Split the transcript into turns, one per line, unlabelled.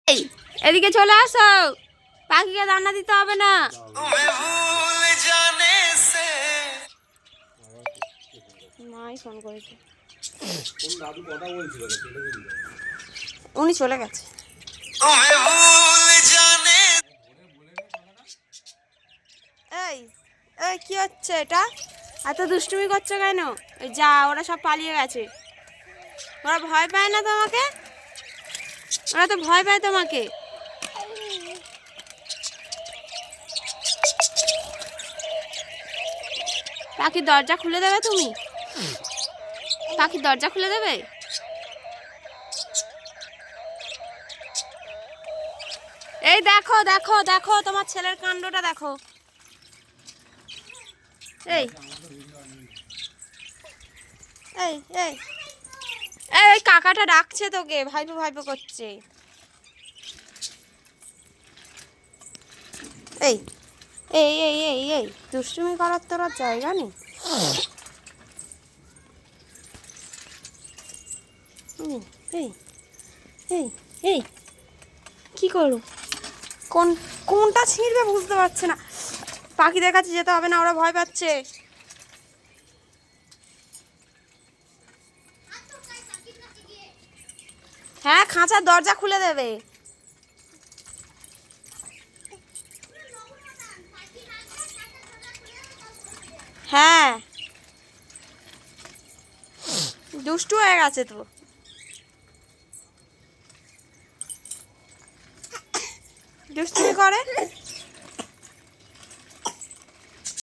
এই এদিকে চলে আসো, পাখিকে দানা দিতে হবে না। মাই ফোন করেছে, উনি চলে গেছে। এই এই কি হচ্ছে এটা? এত দুষ্টুমি করছো কেন? এই যা, ওরা সব পালিয়ে গেছে। ওরা ভয় পায় না তোমাকে? ওরা তো ভয় পায় তোমাকে। পাখির দরজা খুলে দেবে তুমি? পাখির দরজা খুলে দেবে? এই দেখো দেখো দেখো, তোমার ছেলের কাণ্ডটা দেখো। এই এই এই এই কাকাটা ডাকছে তোকে, ভাইপো ভাইপো করছে। এই এই এই এই এই দুষ্টুমি করার তোর জায়গা নেই। এই এই এই কি করো? কোনটা ছিঁড়বে বুঝতে পারছে না। পাখিদের কাছে যেতে হবে না, ওরা ভয় পাচ্ছে। হ্যাঁ, খাঁচার দরজা খুলে দেবে। হ্যাঁ, দুষ্টু হয়ে গেছে তো। দুষ্টুমি করে।